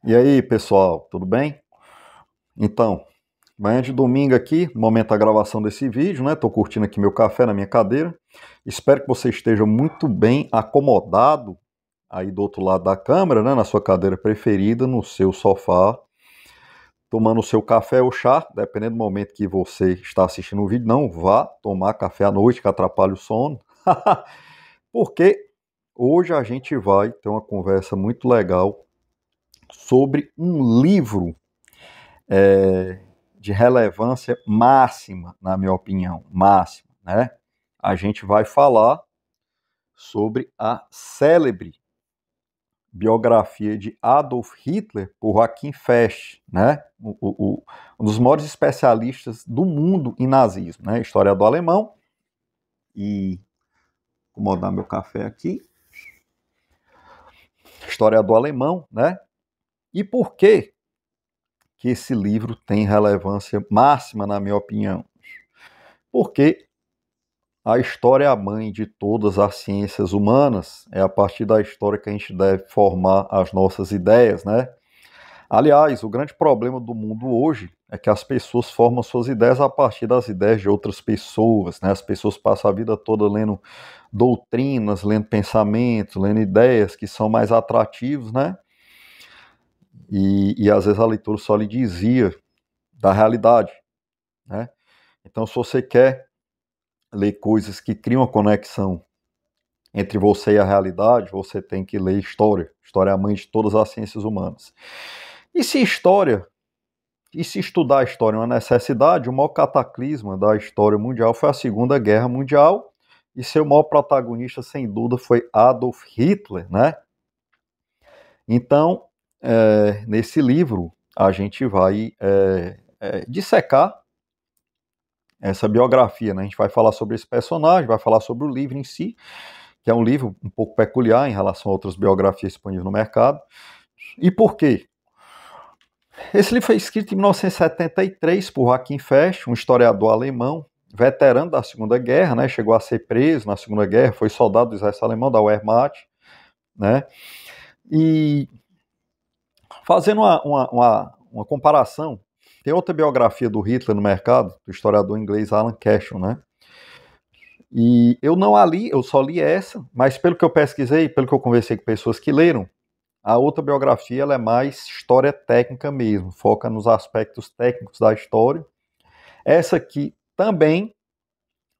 E aí, pessoal, tudo bem? Então, manhã de domingo aqui, no momento da gravação desse vídeo, né? Tô curtindo aqui meu café na minha cadeira. Espero que você esteja muito bem acomodado aí do outro lado da câmera, né? Na sua cadeira preferida, no seu sofá, tomando o seu café ou chá, dependendo do momento que você está assistindo o vídeo. Não vá tomar café à noite, que atrapalha o sono. Porque hoje a gente vai ter uma conversa muito legal sobre um livro de relevância máxima, na minha opinião, máxima, né? A gente vai falar sobre a célebre biografia de Adolf Hitler por Joachim Fest, né? Um dos maiores especialistas do mundo em nazismo, né? Historiador alemão. E vou acomodar meu café aqui. Historiador alemão, né? E por que esse livro tem relevância máxima, na minha opinião? Porque a história é a mãe de todas as ciências humanas, é a partir da história que a gente deve formar as nossas ideias, né? Aliás, o grande problema do mundo hoje é que as pessoas formam suas ideias a partir das ideias de outras pessoas, né? As pessoas passam a vida toda lendo doutrinas, lendo pensamentos, lendo ideias que são mais atrativos, né? E às vezes a leitura só lhe dizia da realidade, né? Então, se você quer ler coisas que criam uma conexão entre você e a realidade, você tem que ler história. História é a mãe de todas as ciências humanas. E se história, e se estudar a história é uma necessidade, o maior cataclisma da história mundial foi a Segunda Guerra Mundial, e seu maior protagonista, sem dúvida, foi Adolf Hitler, né? Então, nesse livro, a gente vai dissecar essa biografia, né? A gente vai falar sobre esse personagem, vai falar sobre o livro em si, que é um livro um pouco peculiar em relação a outras biografias disponíveis no mercado. E por quê? Esse livro foi escrito em 1973 por Joachim Fest, um historiador alemão, veterano da Segunda Guerra, né? Chegou a ser preso na Segunda Guerra, foi soldado do exército alemão, da Wehrmacht, né? E fazendo uma comparação, tem outra biografia do Hitler no mercado, do historiador inglês Alan Cashel, né? E eu não a li, eu só li essa, mas pelo que eu pesquisei, pelo que eu conversei com pessoas que leram, a outra biografia ela é mais história técnica mesmo, foca nos aspectos técnicos da história. Essa aqui também,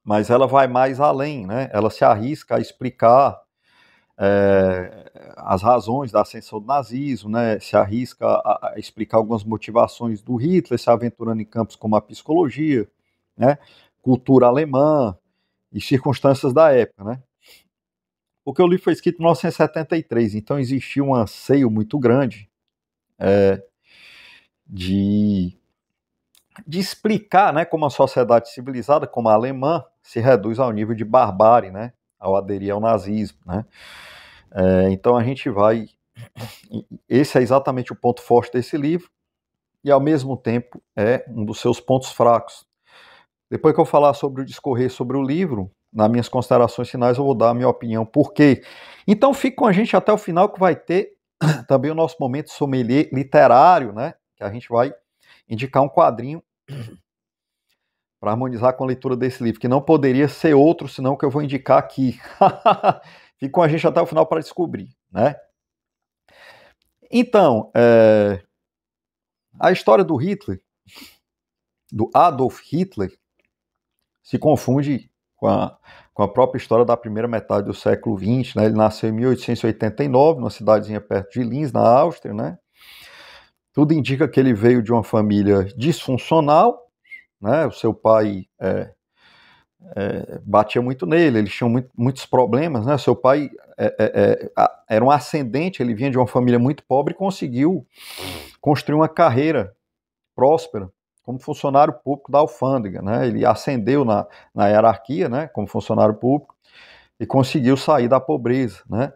mas ela vai mais além, né? Ela se arrisca a explicar as razões da ascensão do nazismo, né? Se arrisca a explicar algumas motivações do Hitler, se aventurando em campos como a psicologia, né? Cultura alemã e circunstâncias da época, né? Porque o livro foi escrito em 1973, então existia um anseio muito grande de, de explicar, né, como a sociedade civilizada, como a alemã, se reduz ao nível de barbárie, né, ao aderir ao nazismo, né. Então a gente vai... Esse é exatamente o ponto forte desse livro e, ao mesmo tempo, é um dos seus pontos fracos. Depois que eu falar sobre o discorrer sobre o livro, nas minhas considerações finais eu vou dar a minha opinião. Por quê? Então fique com a gente até o final, que vai ter também o nosso momento sommelier literário, né? Que a gente vai indicar um quadrinho para harmonizar com a leitura desse livro, que não poderia ser outro senão o que eu vou indicar aqui. Fique com a gente até o final para descobrir, né? Então, a história do Hitler, do Adolf Hitler, se confunde com a própria história da primeira metade do século XX, né? Ele nasceu em 1889, numa cidadezinha perto de Linz, na Áustria, né? Tudo indica que ele veio de uma família disfuncional, né? O seu pai batia muito nele, eles tinham muitos problemas, né? Seu pai era um ascendente, ele vinha de uma família muito pobre e conseguiu construir uma carreira próspera como funcionário público da alfândega, né? Ele ascendeu na hierarquia, né? Como funcionário público e conseguiu sair da pobreza, né?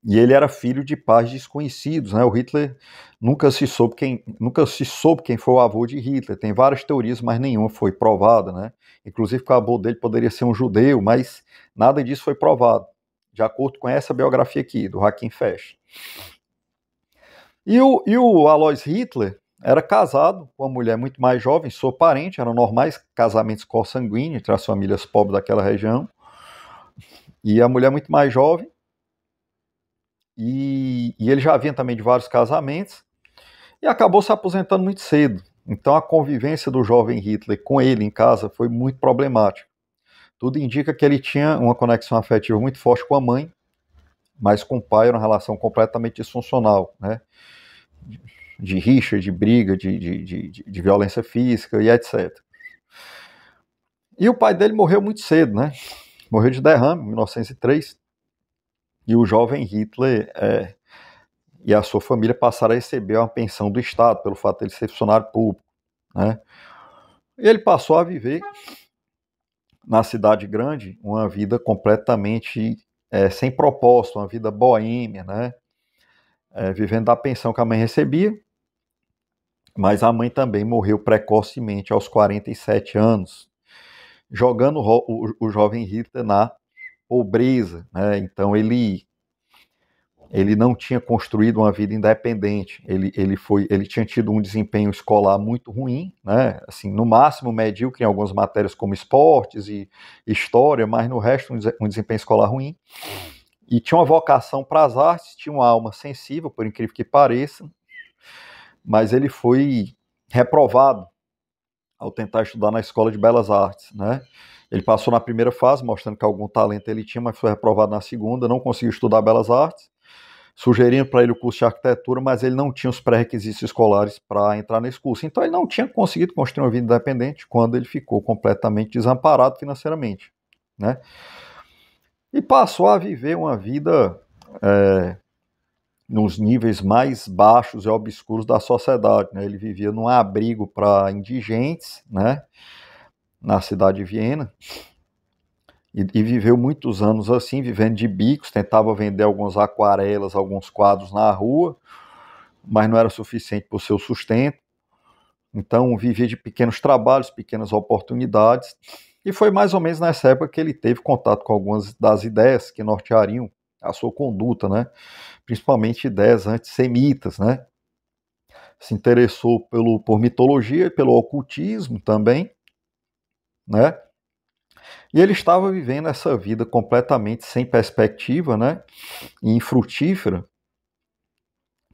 E ele era filho de pais desconhecidos, né? O Hitler nunca se soube quem foi o avô de Hitler. Tem várias teorias, mas nenhuma foi provada, né? Inclusive que o avô dele poderia ser um judeu, mas nada disso foi provado, de acordo com essa biografia aqui, do Joachim Fest. E o Alois Hitler era casado com uma mulher muito mais jovem, sou parente, eram normais casamentos consanguíneos entre as famílias pobres daquela região. E a mulher muito mais jovem, e ele já vinha também de vários casamentos, e acabou se aposentando muito cedo. Então a convivência do jovem Hitler com ele em casa foi muito problemática. Tudo indica que ele tinha uma conexão afetiva muito forte com a mãe, mas com o pai era uma relação completamente disfuncional, né? De rixa, de briga, de violência física e etc. E o pai dele morreu muito cedo, né? Morreu de derrame em 1903. E o jovem Hitler e a sua família passaram a receber uma pensão do Estado, pelo fato de ele ser funcionário público, né? E ele passou a viver na cidade grande uma vida completamente sem propósito, uma vida boêmia, né? Vivendo da pensão que a mãe recebia, mas a mãe também morreu precocemente aos 47 anos, jogando o jovem Hitler na pobreza, né? Então ele não tinha construído uma vida independente. Ele tinha tido um desempenho escolar muito ruim, né? Assim, no máximo medíocre em algumas matérias como esportes e história, mas no resto um desempenho escolar ruim. E tinha uma vocação para as artes, tinha uma alma sensível, por incrível que pareça, mas ele foi reprovado ao tentar estudar na Escola de Belas Artes, né? Ele passou na primeira fase, mostrando que algum talento ele tinha, mas foi reprovado na segunda, não conseguiu estudar Belas Artes. Sugerindo para ele o curso de arquitetura, mas ele não tinha os pré-requisitos escolares para entrar nesse curso. Então ele não tinha conseguido construir uma vida independente quando ele ficou completamente desamparado financeiramente, né? E passou a viver uma vida nos níveis mais baixos e obscuros da sociedade, né? Ele vivia num abrigo para indigentes, né? Na cidade de Viena. E viveu muitos anos assim, vivendo de bicos, tentava vender algumas aquarelas, alguns quadros na rua, mas não era suficiente para o seu sustento. Então vivia de pequenos trabalhos, pequenas oportunidades. E foi mais ou menos nessa época que ele teve contato com algumas das ideias que norteariam a sua conduta, né? Principalmente ideias antissemitas, né? Se interessou por mitologia e pelo ocultismo também, né? E ele estava vivendo essa vida completamente sem perspectiva, né? E infrutífera,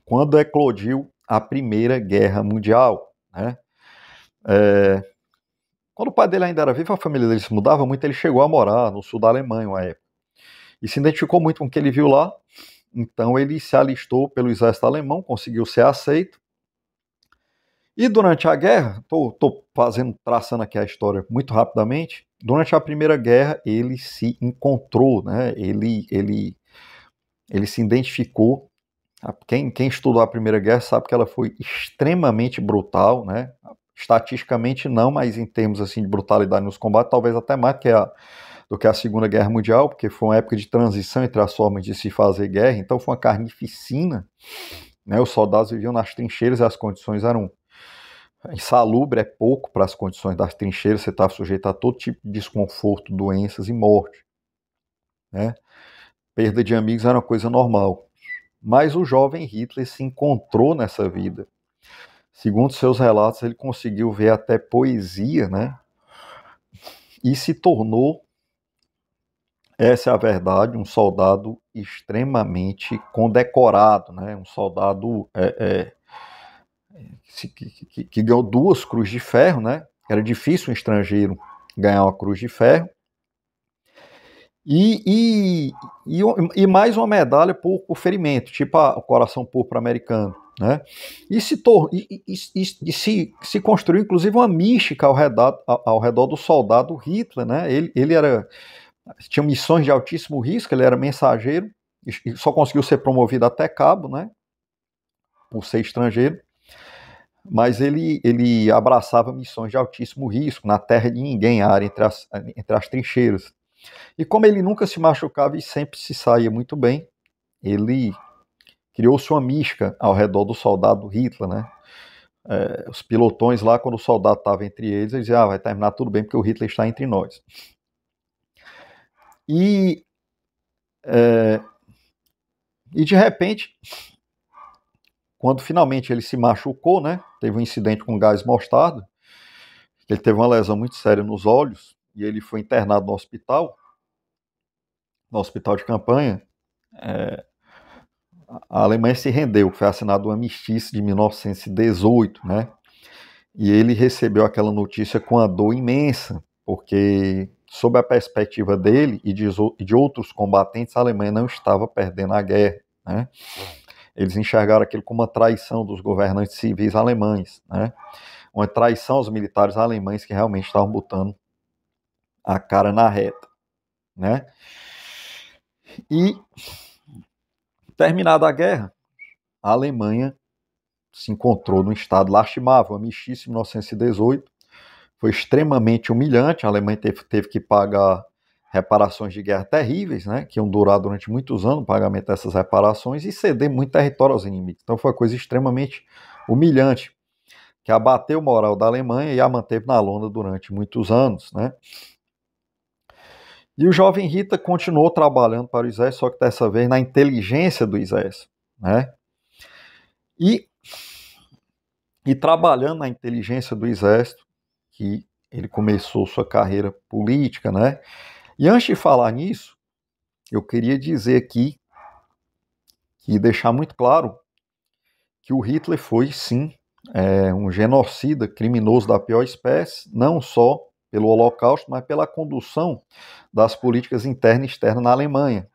quando eclodiu a Primeira Guerra Mundial, né? Quando o pai dele ainda era vivo, a família dele se mudava muito, ele chegou a morar no sul da Alemanha, uma época. E se identificou muito com o que ele viu lá, então ele se alistou pelo exército alemão, conseguiu ser aceito. E durante a guerra, estou traçando aqui a história muito rapidamente, durante a Primeira Guerra ele se encontrou, né? Ele se identificou. Quem estudou a Primeira Guerra sabe que ela foi extremamente brutal, né? Estatisticamente não, mas em termos assim de brutalidade nos combates, talvez até mais do que a Segunda Guerra Mundial, porque foi uma época de transição entre as formas de se fazer guerra, então foi uma carnificina, né? Os soldados viviam nas trincheiras e as condições eram insalubre, é pouco para as condições das trincheiras, você está sujeito a todo tipo de desconforto, doenças e morte, né? Perda de amigos era uma coisa normal. Mas o jovem Hitler se encontrou nessa vida. Segundo seus relatos, ele conseguiu ver até poesia, né? E se tornou, essa é a verdade, um soldado extremamente condecorado, né? Um soldado que ganhou 2 cruzes de ferro, né? Era difícil um estrangeiro ganhar uma cruz de ferro. E mais uma medalha por ferimento, tipo o coração púrpura americano, né? Se construiu inclusive uma mística ao redor do soldado Hitler, né? Ele tinha missões de altíssimo risco, ele era mensageiro e só conseguiu ser promovido até cabo, né? Por ser estrangeiro, mas ele abraçava missões de altíssimo risco na terra de ninguém, a área entre as trincheiras. E como ele nunca se machucava e sempre se saía muito bem, ele criou-se uma mística ao redor do soldado Hitler, né? Os pilotões lá, quando o soldado estava entre eles diziam, vai terminar tudo bem porque o Hitler está entre nós. E de repente, quando finalmente ele se machucou, né, teve um incidente com gás mostarda, ele teve uma lesão muito séria nos olhos, e ele foi internado no hospital de campanha. A Alemanha se rendeu, foi assinado o armistício de 1918, né, e ele recebeu aquela notícia com uma dor imensa, porque, sob a perspectiva dele e de outros combatentes, a Alemanha não estava perdendo a guerra, né. Eles enxergaram aquilo como uma traição dos governantes civis alemães, né, uma traição aos militares alemães que realmente estavam botando a cara na reta, né. E, terminada a guerra, a Alemanha se encontrou num estado lastimável. A armistício de 1918 foi extremamente humilhante. A Alemanha teve que pagar reparações de guerra terríveis, né, que iam durar durante muitos anos o pagamento dessas reparações, e ceder muito território aos inimigos. Então foi uma coisa extremamente humilhante, que abateu o moral da Alemanha e a manteve na lona durante muitos anos, né. E o jovem Hitler continuou trabalhando para o exército, só que dessa vez na inteligência do exército, né. E trabalhando na inteligência do exército, que ele começou sua carreira política, né. E antes de falar nisso, eu queria dizer aqui, e deixar muito claro, que o Hitler foi, sim, um genocida, criminoso da pior espécie, não só pelo Holocausto, mas pela condução das políticas interna e externa na Alemanha.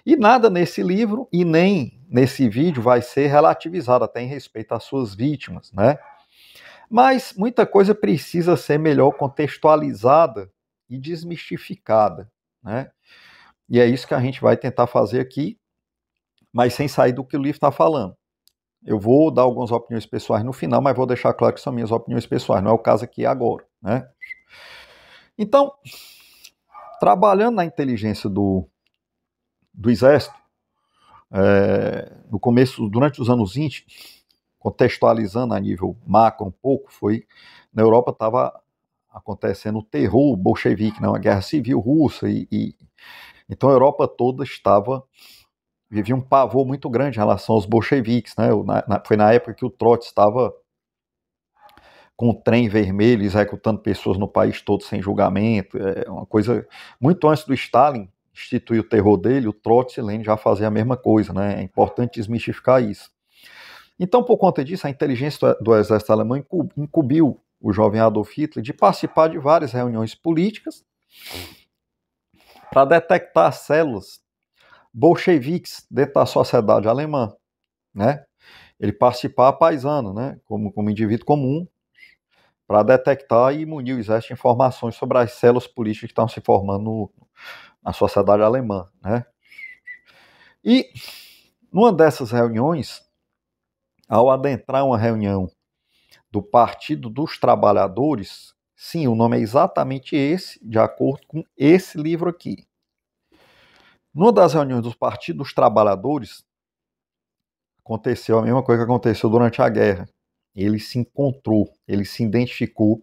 E nada nesse livro e nem nesse vídeo vai ser relativizado, até em respeito às suas vítimas, né? Mas muita coisa precisa ser melhor contextualizada e desmistificada, né? E é isso que a gente vai tentar fazer aqui, mas sem sair do que o livro está falando. Eu vou dar algumas opiniões pessoais no final, mas vou deixar claro que são minhas opiniões pessoais, não é o caso aqui agora, né? Então, trabalhando na inteligência do exército, no começo, durante os anos 20, contextualizando a nível macro um pouco, foi na Europa estava acontecendo o terror bolchevique, né, uma guerra civil russa, então a Europa toda vivia um pavor muito grande em relação aos bolcheviques, né? Foi na época que o Trotsky estava com o trem vermelho, executando pessoas no país todo sem julgamento, uma coisa muito antes do Stalin instituir o terror dele, o Trotsky e Lenin já fazia a mesma coisa, né? É importante desmistificar isso. Então, por conta disso, a inteligência do exército alemão incumbiu o jovem Adolf Hitler de participar de várias reuniões políticas para detectar células bolcheviques dentro da sociedade alemã, né? Ele participava paisano, né? Como indivíduo comum, para detectar e munir o exército de informações sobre as células políticas que estavam se formando na sociedade alemã, né? E numa dessas reuniões, ao adentrar uma reunião do Partido dos Trabalhadores, sim, o nome é exatamente esse, de acordo com esse livro aqui. Numa das reuniões do Partido dos Trabalhadores, aconteceu a mesma coisa que aconteceu durante a guerra. Ele se encontrou, ele se identificou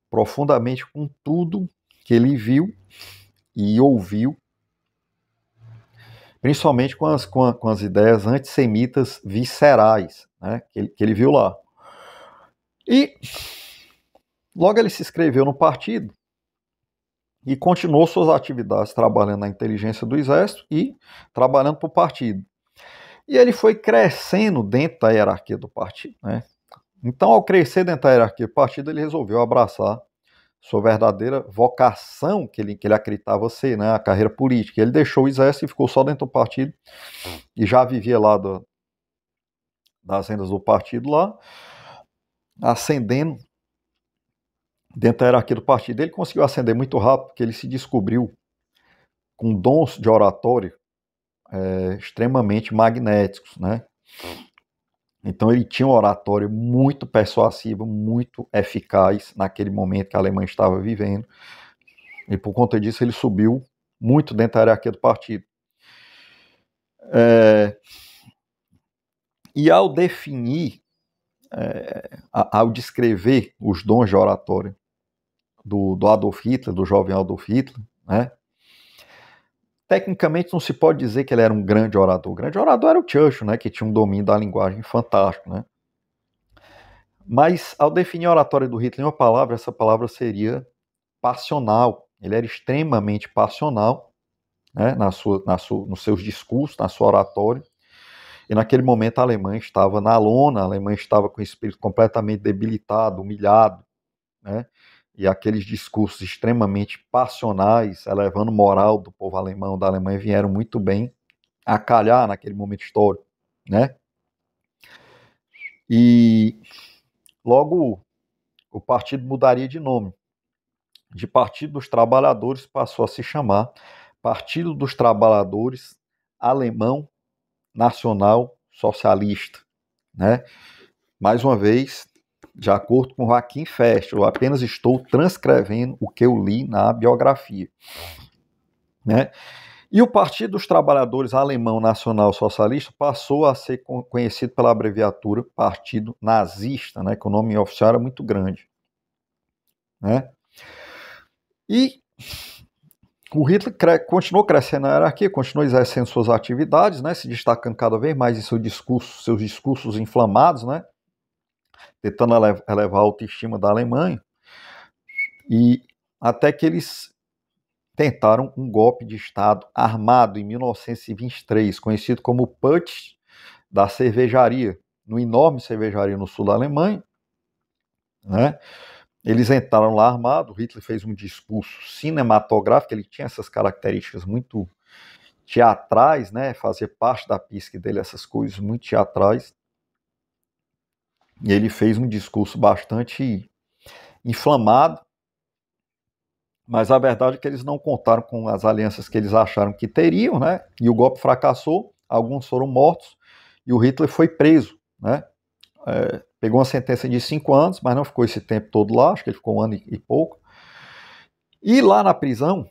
profundamente com tudo que ele viu e ouviu, principalmente com as ideias antissemitas viscerais, né, que ele viu lá. E logo ele se inscreveu no partido e continuou suas atividades trabalhando na inteligência do exército e trabalhando para o partido. E ele foi crescendo dentro da hierarquia do partido, né? Então, ao crescer dentro da hierarquia do partido, ele resolveu abraçar sua verdadeira vocação que ele acreditava ser, né, a carreira política. Ele deixou o exército e ficou só dentro do partido e já vivia lá das rendas do partido lá, ascendendo dentro da hierarquia do partido. Ele conseguiu ascender muito rápido, porque ele se descobriu com dons de oratória extremamente magnéticos, né? Então ele tinha um oratório muito persuasivo, muito eficaz naquele momento que a Alemanha estava vivendo. E por conta disso ele subiu muito dentro da hierarquia do partido. E ao definir, ao descrever os dons de oratória do Adolf Hitler, do jovem Adolf Hitler, né, tecnicamente não se pode dizer que ele era um grande orador. O grande orador era o Churchill, né, que tinha um domínio da linguagem fantástico, né? Mas ao definir a oratória do Hitler em uma palavra, essa palavra seria passional. Ele era extremamente passional, né, nos seus discursos, na sua oratória. E naquele momento a Alemanha estava na lona, a Alemanha estava com o espírito completamente debilitado, humilhado, né? E aqueles discursos extremamente passionais, elevando moral do povo alemão, da Alemanha, vieram muito bem a calhar naquele momento histórico, né? E logo o partido mudaria de nome. De Partido dos Trabalhadores passou a se chamar Partido dos Trabalhadores Alemão Nacional Socialista, né? Mais uma vez, de acordo com Joachim Fest, eu apenas estou transcrevendo o que eu li na biografia, né? E o Partido dos Trabalhadores Alemão Nacional Socialista passou a ser conhecido pela abreviatura Partido Nazista, né? Que o nome oficial era muito grande, né? E o Hitler continuou crescendo na hierarquia, continuou exercendo suas atividades, né, se destacando cada vez mais em seus discursos inflamados, né, tentando elevar a autoestima da Alemanha, e até que eles tentaram um golpe de Estado armado em 1923, conhecido como Putsch da cervejaria, numa enorme cervejaria no sul da Alemanha, né. Eles entraram lá armados, Hitler fez um discurso cinematográfico, ele tinha essas características muito teatrais, né? Fazia parte da psique dele essas coisas muito teatrais. E ele fez um discurso bastante inflamado, mas a verdade é que eles não contaram com as alianças que eles acharam que teriam, né? E o golpe fracassou, alguns foram mortos e o Hitler foi preso, né? Pegou uma sentença de 5 anos, mas não ficou esse tempo todo lá, acho que ele ficou 1 ano e pouco. E lá na prisão,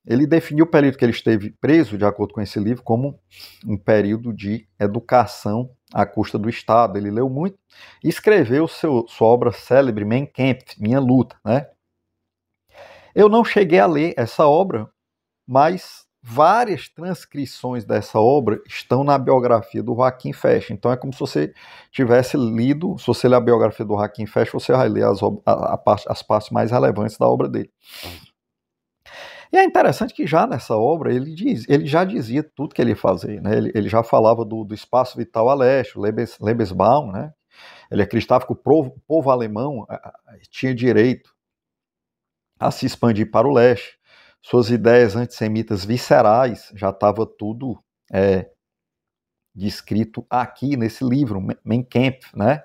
ele definiu o período que ele esteve preso, de acordo com esse livro, como um período de educação à custa do Estado. Ele leu muito e escreveu sua obra célebre, Mein Kampf, Minha Luta, né? Eu não cheguei a ler essa obra, mas várias transcrições dessa obra estão na biografia do Joachim Fest. Então é como se você tivesse lido, se você ler a biografia do Joachim Fest, você vai ler as partes mais relevantes da obra dele. E é interessante que já nessa obra ele já dizia tudo que ele ia fazer, né? Ele já falava do espaço vital a leste, o Lebensbaum, né? Ele acreditava que o povo alemão tinha direito a se expandir para o leste. Suas ideias antissemitas viscerais já estava tudo descrito aqui nesse livro, Mein Kampf, né?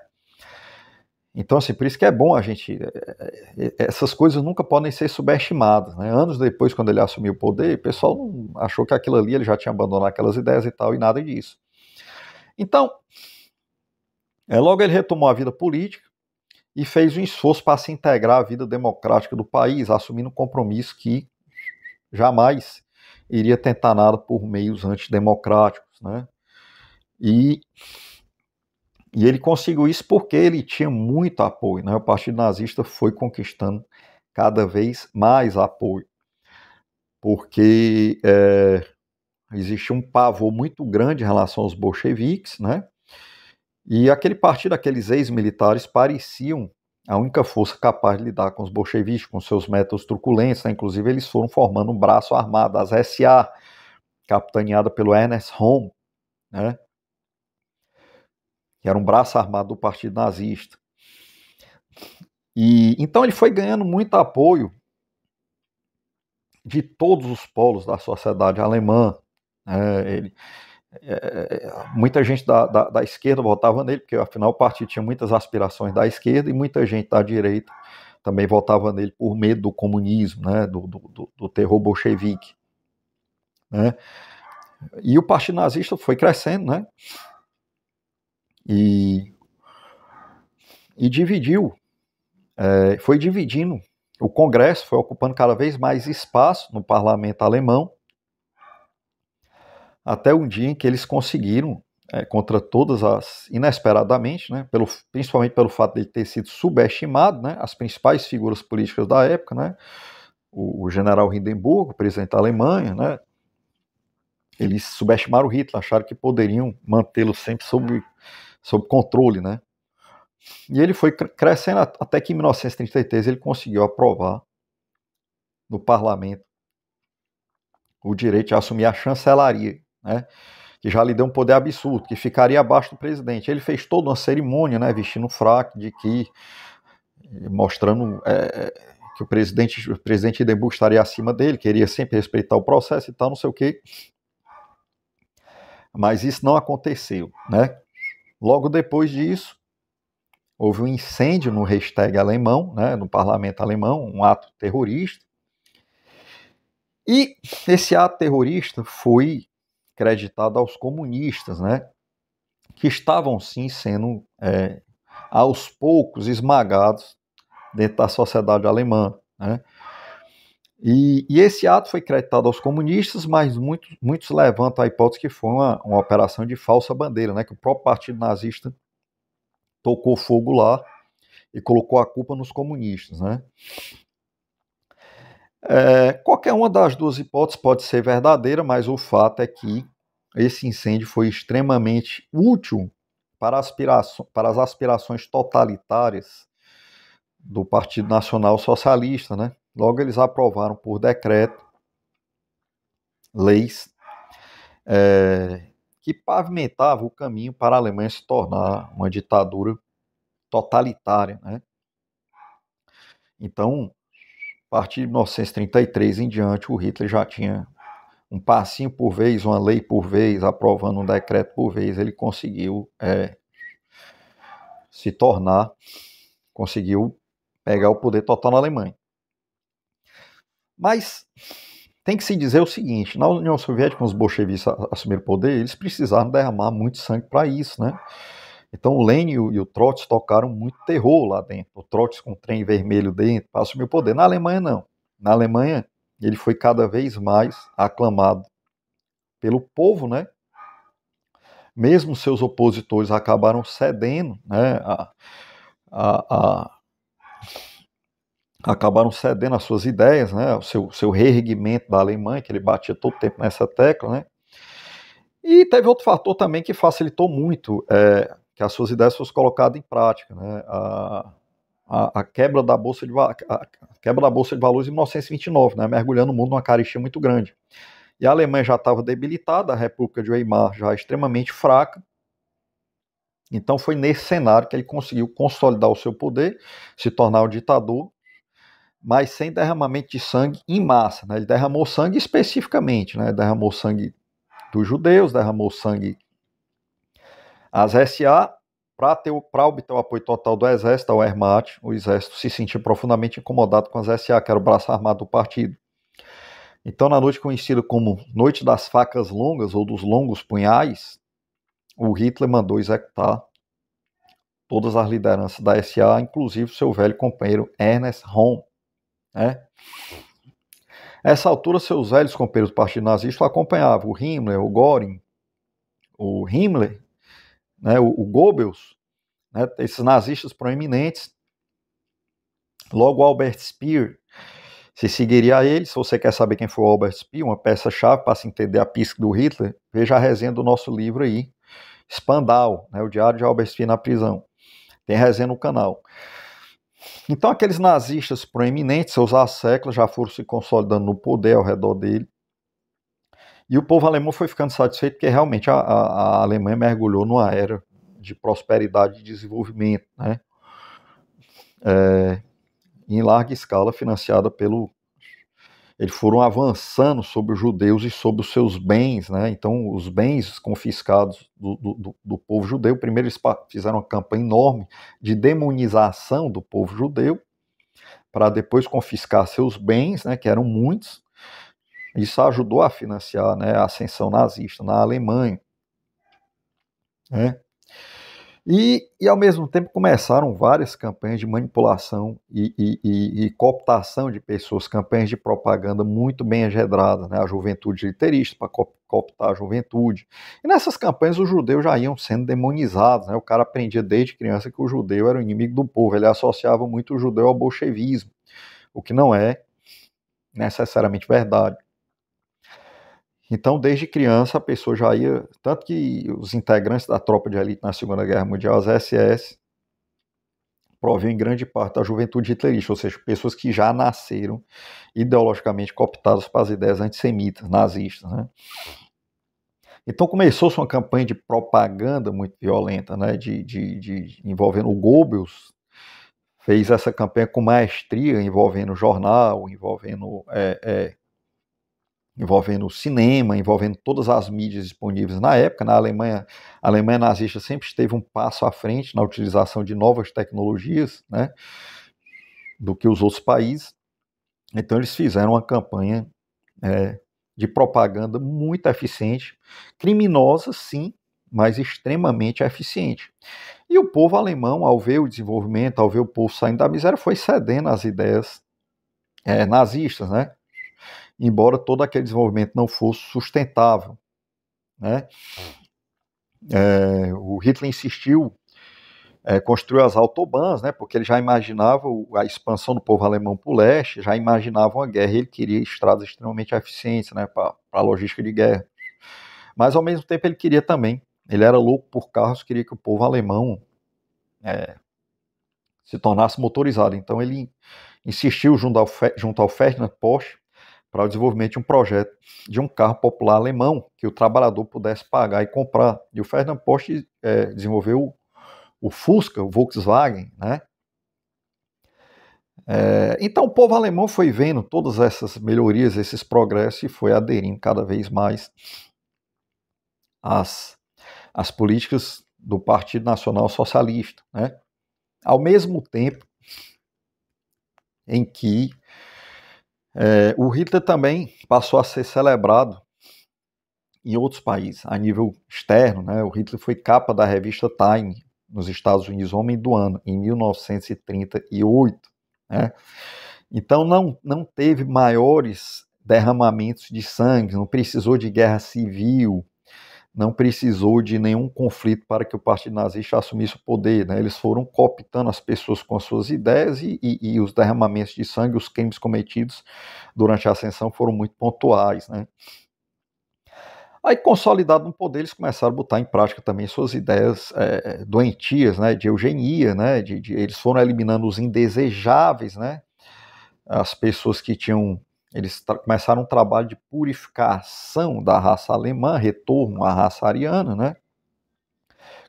Então, assim, por isso que é bom a gente... Essas coisas nunca podem ser subestimadas, né? Anos depois, quando ele assumiu o poder, o pessoal achou que aquilo ali ele já tinha abandonado aquelas ideias e tal, e nada disso. Então, logo ele retomou a vida política e fez um esforço para se integrar à vida democrática do país, assumindo um compromisso que jamais iria tentar nada por meios antidemocráticos, né? E ele conseguiu isso porque ele tinha muito apoio, né? O Partido Nazista foi conquistando cada vez mais apoio, porque existia um pavor muito grande em relação aos bolcheviques, né? E aquele partido, aqueles ex-militares, pareciam a única força capaz de lidar com os bolcheviques, com seus métodos truculentos, né? Inclusive eles foram formando um braço armado, as SA, capitaneada pelo Ernest Röhm, né? Que era um braço armado do Partido Nazista. E então ele foi ganhando muito apoio de todos os polos da sociedade alemã. Muita gente da esquerda votava nele, porque afinal o partido tinha muitas aspirações da esquerda, e muita gente da direita também votava nele por medo do comunismo, né, do terror bolchevique, né? E o Partido Nazista foi crescendo, né? E dividiu, foi dividindo. O Congresso foi ocupando cada vez mais espaço no parlamento alemão, até um dia em que eles conseguiram, contra todas as, inesperadamente, né, principalmente pelo fato de ele ter sido subestimado, né, as principais figuras políticas da época, né, o general Hindenburg, presidente da Alemanha, né, Eles subestimaram o Hitler, acharam que poderiam mantê-lo sempre sob controle, né? E ele foi crescendo até que em 1933 ele conseguiu aprovar no parlamento o direito de assumir a chancelaria, né? Que já lhe deu um poder absurdo, que ficaria abaixo do presidente. Ele fez toda uma cerimônia, né, vestindo um fraque, mostrando que o presidente Hindenburg estaria acima dele, queria sempre respeitar o processo e tal, não sei o quê. Mas isso não aconteceu, né? Logo depois disso, houve um incêndio no Reichstag alemão, né, no parlamento alemão, um ato terrorista. E esse ato terrorista foi creditado aos comunistas, né, que estavam sim sendo aos poucos esmagados dentro da sociedade alemã, né? E esse ato foi creditado aos comunistas, mas muitos levantam a hipótese que foi uma operação de falsa bandeira, né? Que o próprio partido nazista tocou fogo lá e colocou a culpa nos comunistas, né? Qualquer uma das duas hipóteses pode ser verdadeira, mas o fato é que esse incêndio foi extremamente útil para as aspirações totalitárias do Partido Nacional Socialista, né? Logo eles aprovaram por decreto leis que pavimentavam o caminho para a Alemanha se tornar uma ditadura totalitária, né? Então, a partir de 1933 em diante, o Hitler já tinha um passinho por vez, uma lei por vez, aprovando um decreto por vez, ele conseguiu conseguiu pegar o poder total na Alemanha. Mas tem que se dizer o seguinte, na União Soviética, os bolchevistas assumiram o poder, eles precisaram derramar muito sangue para isso, né? Então o Lenin e o Trotsky tocaram muito terror lá dentro, o Trotsky com o trem vermelho dentro, para assumir o poder. Na Alemanha, não. Na Alemanha, ele foi cada vez mais aclamado pelo povo, né? Mesmo seus opositores acabaram cedendo, né? Acabaram cedendo às suas ideias, né? O seu reerguimento da Alemanha, que ele batia todo tempo nessa tecla, né? E teve outro fator também que facilitou muito que as suas ideias fossem colocadas em prática, né? A quebra da Bolsa de Valores em 1929, né? Mergulhando o mundo numa carestia muito grande. E a Alemanha já estava debilitada, a República de Weimar já extremamente fraca. Então foi nesse cenário que ele conseguiu consolidar o seu poder, se tornar o ditador, mas sem derramamento de sangue em massa, né? Ele derramou sangue especificamente, né? Derramou sangue dos judeus, derramou sangue às SA, para obter o apoio total do exército, ao Wehrmacht. O exército se sentia profundamente incomodado com as SA, que era o braço armado do partido. Então, na noite conhecida como Noite das Facas Longas, ou dos Longos Punhais, o Hitler mandou executar todas as lideranças da SA, inclusive seu velho companheiro Ernst Röhm, né? Essa altura, seus velhos companheiros do Partido Nazista o acompanhavam, o Himmler, o Göring, o Himmler, né, o Goebbels, né, esses nazistas proeminentes. Logo, o Albert Speer se seguiria a ele. Se você quer saber quem foi o Albert Speer, uma peça-chave para se entender a psique do Hitler, veja a resenha do nosso livro aí, Spandau, né, o Diário de Albert Speer na prisão. Tem resenha no canal. Então, aqueles nazistas proeminentes, seus asséculos, já foram se consolidando no poder ao redor dele. E o povo alemão foi ficando satisfeito porque realmente a Alemanha mergulhou numa era de prosperidade e desenvolvimento, né? Em larga escala, financiada pelo... Eles foram avançando sobre os judeus e sobre os seus bens, né? Então, os bens confiscados do povo judeu, primeiro eles fizeram uma campanha enorme de demonização do povo judeu, para depois confiscar seus bens, né, que eram muitos. Isso ajudou a financiar, né, a ascensão nazista na Alemanha, né? E ao mesmo tempo começaram várias campanhas de manipulação e cooptação de pessoas, campanhas de propaganda muito bem engendradas, né? A juventude literista para cooptar a juventude. E nessas campanhas os judeus já iam sendo demonizados, né? O cara aprendia desde criança que o judeu era o inimigo do povo, ele associava muito o judeu ao bolchevismo, o que não é necessariamente verdade. Então, desde criança, a pessoa já ia... Tanto que os integrantes da tropa de elite na Segunda Guerra Mundial, as SS, provinham em grande parte da juventude hitlerista, ou seja, pessoas que já nasceram ideologicamente cooptadas para as ideias antissemitas, nazistas, né? Então começou-se uma campanha de propaganda muito violenta, né, envolvendo o Goebbels, fez essa campanha com maestria, envolvendo jornal, envolvendo cinema, envolvendo todas as mídias disponíveis na época. Na Alemanha, a Alemanha nazista sempre esteve um passo à frente na utilização de novas tecnologias, né, do que os outros países. Então eles fizeram uma campanha de propaganda muito eficiente, criminosa sim, mas extremamente eficiente. E o povo alemão, ao ver o desenvolvimento, ao ver o povo saindo da miséria, foi cedendo às ideias nazistas, né? Embora todo aquele desenvolvimento não fosse sustentável, né? O Hitler insistiu construiu as autobahns, né, porque ele já imaginava a expansão do povo alemão para o leste, já imaginava uma guerra, e ele queria estradas extremamente eficientes, né, para a logística de guerra. Mas, ao mesmo tempo, ele queria também, ele era louco por carros, queria que o povo alemão se tornasse motorizado. Então, ele insistiu junto ao Ferdinand Porsche para o desenvolvimento de um projeto de um carro popular alemão que o trabalhador pudesse pagar e comprar. E o Ferdinand Porsche desenvolveu o Fusca, o Volkswagen, né? Então o povo alemão foi vendo todas essas melhorias, esses progressos, e foi aderindo cada vez mais às políticas do Partido Nacional Socialista, né? Ao mesmo tempo em que o Hitler também passou a ser celebrado em outros países, a nível externo, né? O Hitler foi capa da revista Time, nos Estados Unidos, Homem do Ano, em 1938, né? Então não teve maiores derramamentos de sangue, não precisou de guerra civil, não precisou de nenhum conflito para que o Partido Nazista assumisse o poder, né? Eles foram cooptando as pessoas com as suas ideias e os derramamentos de sangue, os crimes cometidos durante a ascensão foram muito pontuais, né? Aí, consolidado no poder, eles começaram a botar em prática também suas ideias doentias, né, de eugenia, né, eles foram eliminando os indesejáveis, né, as pessoas que tinham... Eles começaram um trabalho de purificação da raça alemã, retorno à raça ariana, né?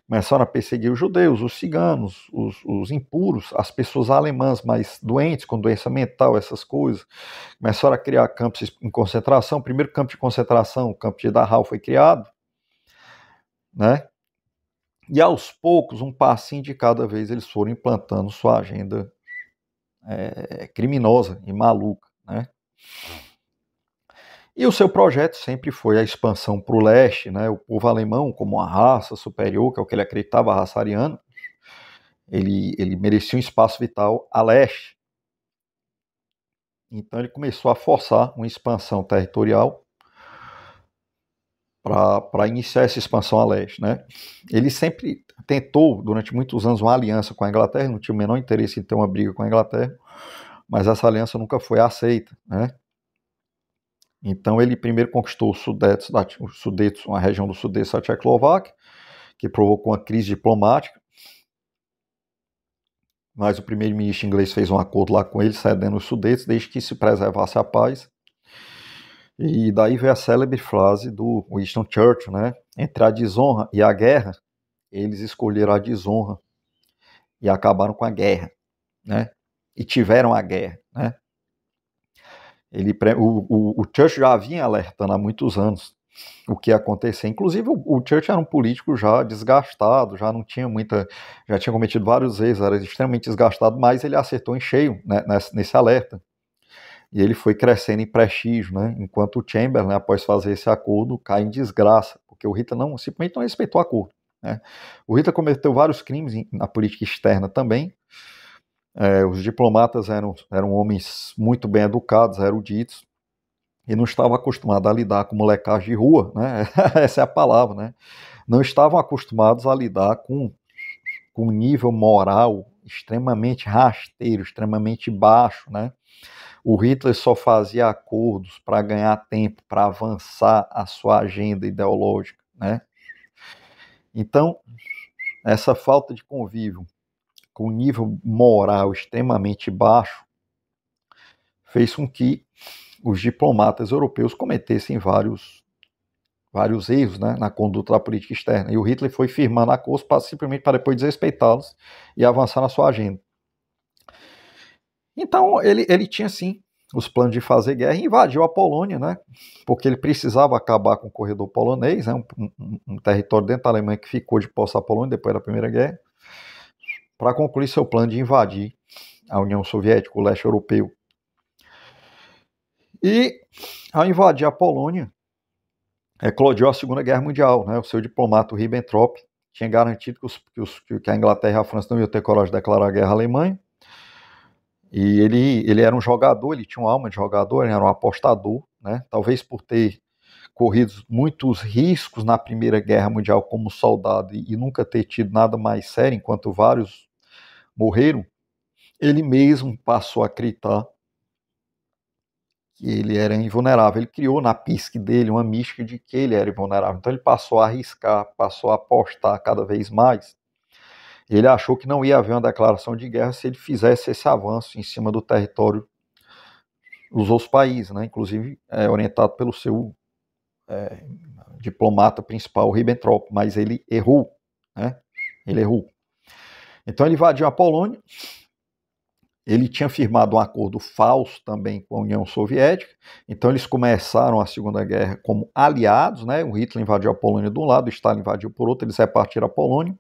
Começaram a perseguir os judeus, os ciganos, os impuros, as pessoas alemãs mais doentes, com doença mental, essas coisas. Começaram a criar campos em concentração. O primeiro campo de concentração, o campo de Dachau, foi criado, né? E aos poucos, um passinho de cada vez, eles foram implantando sua agenda criminosa e maluca, né? E o seu projeto sempre foi a expansão para o leste, né? O povo alemão, como uma raça superior, que é o que ele acreditava, a raça ariana, ele merecia um espaço vital a leste. Então ele começou a forçar uma expansão territorial para iniciar essa expansão a leste, né? Ele sempre tentou, durante muitos anos, uma aliança com a Inglaterra, não tinha o menor interesse em ter uma briga com a Inglaterra, mas essa aliança nunca foi aceita, né? Então ele primeiro conquistou os Sudetos, uma região do Sudeste da Tchecoslováquia, que provocou uma crise diplomática, mas o primeiro-ministro inglês fez um acordo lá com ele, cedendo os Sudetos, desde que se preservasse a paz. E daí veio a célebre frase do Winston Churchill, né? Entre a desonra e a guerra, eles escolheram a desonra e acabaram com a guerra, né? E tiveram a guerra, né? O Churchill já vinha alertando há muitos anos o que ia acontecer. Inclusive, o Churchill era um político já desgastado, já não tinha muita... Já tinha cometido vários erros, era extremamente desgastado, mas ele acertou em cheio, né, nesse alerta. E ele foi crescendo em prestígio, né? Enquanto o Chamberlain, após fazer esse acordo, cai em desgraça, porque o Hitler simplesmente não respeitou o acordo, né? O Hitler cometeu vários crimes na política externa também. Os diplomatas eram homens muito bem educados, eruditos, e não estavam acostumados a lidar com molecagem de rua, né? Essa é a palavra, né? Não estavam acostumados a lidar com um nível moral extremamente rasteiro, extremamente baixo, né? O Hitler só fazia acordos para ganhar tempo, para avançar a sua agenda ideológica, né? Então, essa falta de convívio com nível moral extremamente baixo fez com que os diplomatas europeus cometessem vários erros, né, na conduta da política externa. E o Hitler foi firmando acordos simplesmente para depois desrespeitá-los e avançar na sua agenda. Então, ele tinha, sim, os planos de fazer guerra e invadiu a Polônia, né, porque ele precisava acabar com o corredor polonês, né, um território dentro da Alemanha que ficou de posse da Polônia depois da Primeira Guerra, para concluir seu plano de invadir a União Soviética, o leste europeu. E, ao invadir a Polônia, eclodiu a Segunda Guerra Mundial, né? O seu diplomata Ribbentrop tinha garantido que a Inglaterra e a França não iam ter coragem de declarar guerra à Alemanha. E ele era um jogador, ele tinha uma alma de jogador, ele era um apostador, né? Talvez por ter corrido muitos riscos na Primeira Guerra Mundial como soldado e nunca ter tido nada mais sério, enquanto vários morreram, ele mesmo passou a acreditar que ele era invulnerável. Ele criou na psique dele uma mística de que ele era invulnerável. Então ele passou a arriscar, passou a apostar cada vez mais. Ele achou que não ia haver uma declaração de guerra se ele fizesse esse avanço em cima do território dos outros países, né? Inclusive orientado pelo seu diplomata principal, Ribbentrop, mas ele errou, né? Ele errou. Então ele invadiu a Polônia. Ele tinha firmado um acordo falso também com a União Soviética, então eles começaram a Segunda Guerra como aliados, né? O Hitler invadiu a Polônia de um lado, o Stalin invadiu por outro, eles repartiram a Polônia.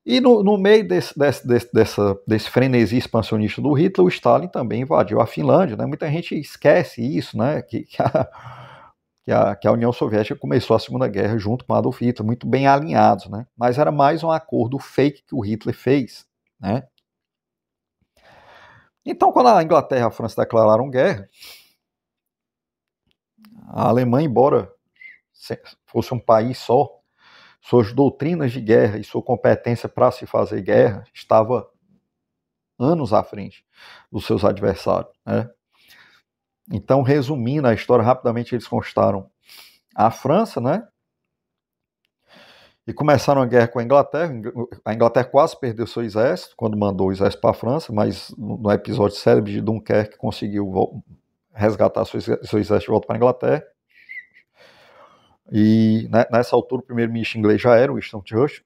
E no meio desse frenesi expansionista do Hitler, o Stalin também invadiu a Finlândia, né? Muita gente esquece isso, né? Que a União Soviética começou a Segunda Guerra junto com Adolf Hitler, muito bem alinhados, né? Mas era mais um acordo fake que o Hitler fez, né? Então, quando a Inglaterra e a França declararam guerra, a Alemanha, embora fosse um país só, suas doutrinas de guerra e sua competência para se fazer guerra estava anos à frente dos seus adversários, né? Então, resumindo a história rapidamente, eles conquistaram a França, né? E começaram a guerra com a Inglaterra. A Inglaterra quase perdeu seu exército quando mandou o exército para a França, mas no episódio célebre de Dunkerque conseguiu resgatar seu exército de volta para a Inglaterra. E nessa altura o primeiro-ministro inglês já era o Winston Churchill.